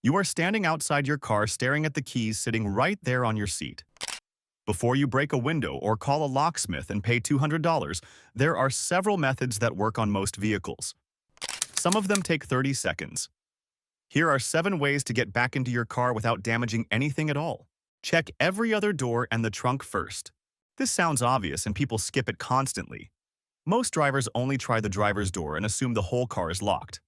You are standing outside your car staring at the keys sitting right there on your seat. Before you break a window or call a locksmith and pay $200, there are several methods that work on most vehicles. Some of them take 30 seconds. Here are 7 ways to get back into your car without damaging anything at all. Check every other door and the trunk first. This sounds obvious and people skip it constantly. Most drivers only try the driver's door and assume the whole car is locked.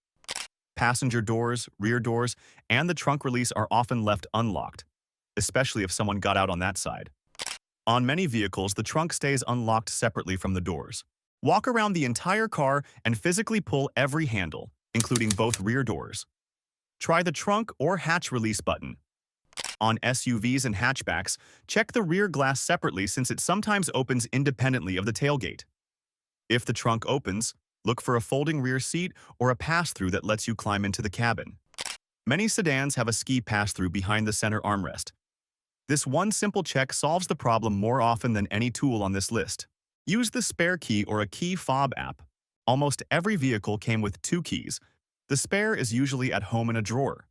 Passenger doors, rear doors, and the trunk release are often left unlocked, especially if someone got out on that side. On many vehicles, the trunk stays unlocked separately from the doors. Walk around the entire car and physically pull every handle, including both rear doors. Try the trunk or hatch release button. On SUVs and hatchbacks, check the rear glass separately since it sometimes opens independently of the tailgate. If the trunk opens, look for a folding rear seat or a pass-through that lets you climb into the cabin. Many sedans have a ski pass-through behind the center armrest. This one simple check solves the problem more often than any tool on this list. Use the spare key or a key fob app. Almost every vehicle came with 2 keys. The spare is usually at home in a drawer.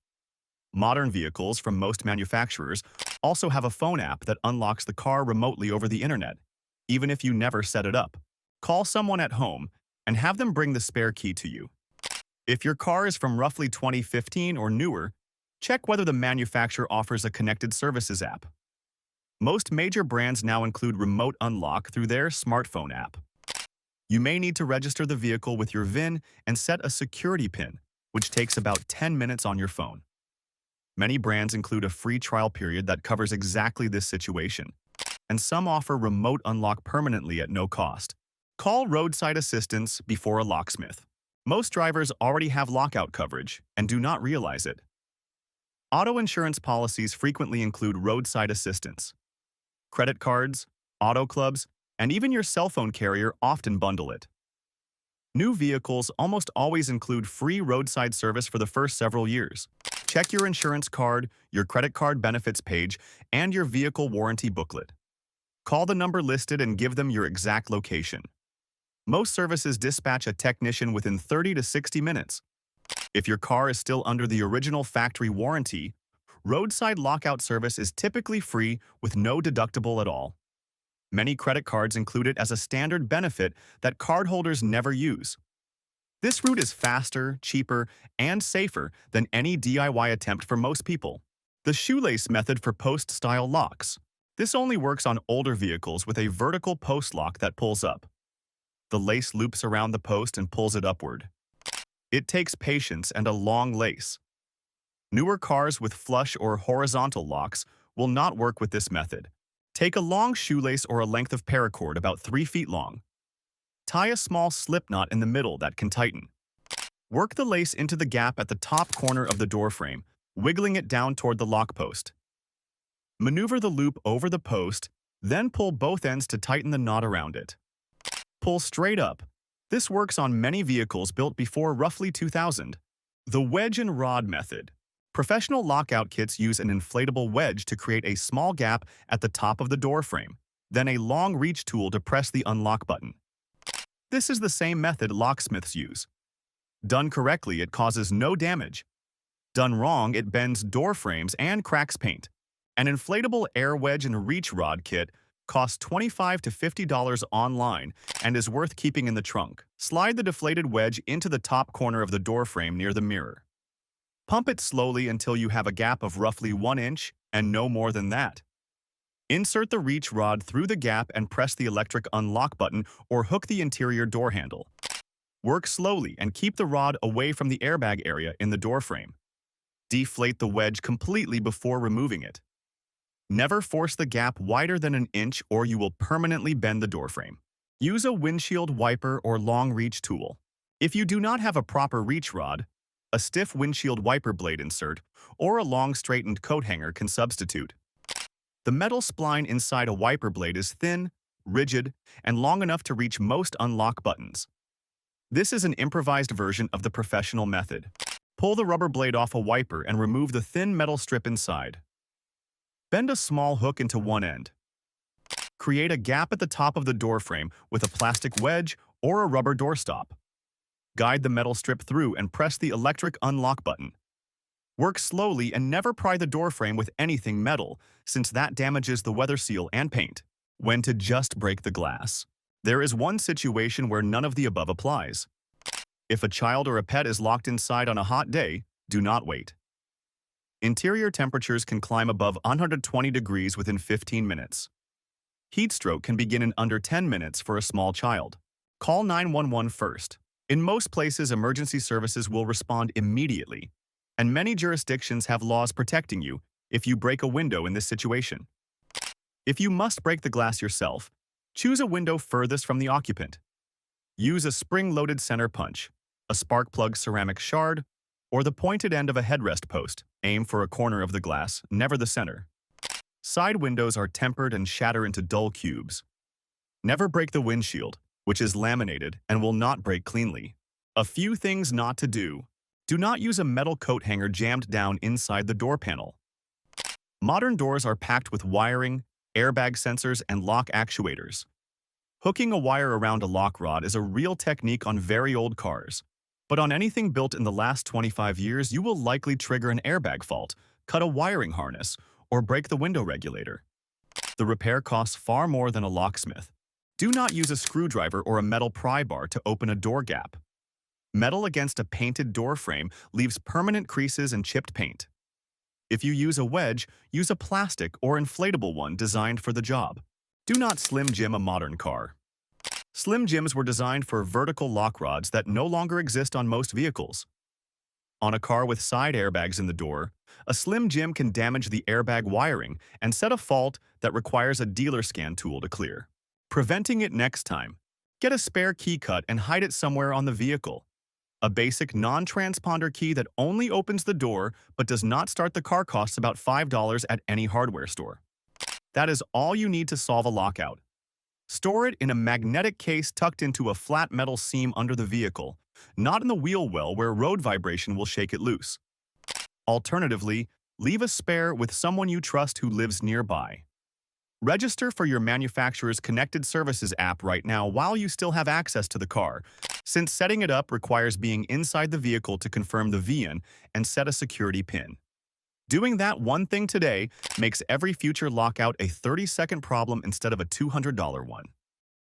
Modern vehicles from most manufacturers also have a phone app that unlocks the car remotely over the internet, even if you never set it up. Call someone at home and have them bring the spare key to you. If your car is from roughly 2015 or newer, check whether the manufacturer offers a connected services app. Most major brands now include remote unlock through their smartphone app. You may need to register the vehicle with your VIN and set a security PIN, which takes about 10 minutes on your phone. Many brands include a free trial period that covers exactly this situation, and some offer remote unlock permanently at no cost. Call roadside assistance before a locksmith. Most drivers already have lockout coverage and do not realize it. Auto insurance policies frequently include roadside assistance. Credit cards, auto clubs, and even your cell phone carrier often bundle it. New vehicles almost always include free roadside service for the first several years. Check your insurance card, your credit card benefits page, and your vehicle warranty booklet. Call the number listed and give them your exact location. Most services dispatch a technician within 30 to 60 minutes. If your car is still under the original factory warranty, roadside lockout service is typically free with no deductible at all. Many credit cards include it as a standard benefit that cardholders never use. This route is faster, cheaper, and safer than any DIY attempt for most people. The Shoelace method for post-style locks. This only works on older vehicles with a vertical post lock that pulls up. The lace loops around the post and pulls it upward. It takes patience and a long lace. Newer cars with flush or horizontal locks will not work with this method. Take a long shoelace or a length of paracord about 3 feet long. Tie a small slip knot in the middle that can tighten. Work the lace into the gap at the top corner of the door frame, wiggling it down toward the lock post. Maneuver the loop over the post, then pull both ends to tighten the knot around it. Pull straight up. This works on many vehicles built before roughly 2000. The wedge and rod method. Professional lockout kits use an inflatable wedge to create a small gap at the top of the door frame, then a long reach tool to press the unlock button. This is the same method locksmiths use. Done correctly, it causes no damage. Done wrong, it bends door frames and cracks paint. An inflatable air wedge and reach rod kit costs $25 to $50 online and is worth keeping in the trunk. Slide the deflated wedge into the top corner of the door frame near the mirror. Pump it slowly until you have a gap of roughly 1 inch and no more than that. Insert the reach rod through the gap and press the electric unlock button or hook the interior door handle. Work slowly and keep the rod away from the airbag area in the door frame. Deflate the wedge completely before removing it. Never force the gap wider than 1 inch or you will permanently bend the door frame. Use a windshield wiper or long reach tool. If you do not have a proper reach rod, a stiff windshield wiper blade insert or a long straightened coat hanger can substitute. The metal spline inside a wiper blade is thin, rigid, and long enough to reach most unlock buttons. This is an improvised version of the professional method. Pull the rubber blade off a wiper and remove the thin metal strip inside. Bend a small hook into one end. Create a gap at the top of the door frame with a plastic wedge or a rubber doorstop. Guide the metal strip through and press the electric unlock button. Work slowly and never pry the door frame with anything metal, since that damages the weather seal and paint. When to just break the glass. There is one situation where none of the above applies. If a child or a pet is locked inside on a hot day, do not wait. Interior temperatures can climb above 120 degrees within 15 minutes. Heat stroke can begin in under 10 minutes for a small child. Call 911 first. In most places, emergency services will respond immediately, and many jurisdictions have laws protecting you if you break a window in this situation. If you must break the glass yourself, choose a window furthest from the occupant. Use a spring-loaded center punch, a spark plug ceramic shard, or the pointed end of a headrest post. Aim for a corner of the glass, never the center. Side windows are tempered and shatter into dull cubes. Never break the windshield, which is laminated and will not break cleanly. A few things not to do. Do not use a metal coat hanger jammed down inside the door panel. Modern doors are packed with wiring, airbag sensors, and lock actuators. Hooking a wire around a lock rod is a real technique on very old cars. But on anything built in the last 25 years, you will likely trigger an airbag fault, cut a wiring harness, or break the window regulator. The repair costs far more than a locksmith. Do not use a screwdriver or a metal pry bar to open a door gap. Metal against a painted door frame leaves permanent creases and chipped paint. If you use a wedge, use a plastic or inflatable one designed for the job. Do not Slim Jim a modern car. Slim Jims were designed for vertical lock rods that no longer exist on most vehicles. On a car with side airbags in the door, a Slim Jim can damage the airbag wiring and set a fault that requires a dealer scan tool to clear. Preventing it next time. Get a spare key cut and hide it somewhere on the vehicle. A basic non-transponder key that only opens the door but does not start the car costs about $5 at any hardware store. That is all you need to solve a lockout. Store it in a magnetic case tucked into a flat metal seam under the vehicle, not in the wheel well where road vibration will shake it loose. Alternatively, leave a spare with someone you trust who lives nearby. Register for your manufacturer's Connected Services app right now while you still have access to the car, since setting it up requires being inside the vehicle to confirm the VIN and set a security PIN. Doing that one thing today makes every future lockout a 30-second problem instead of a $200 one.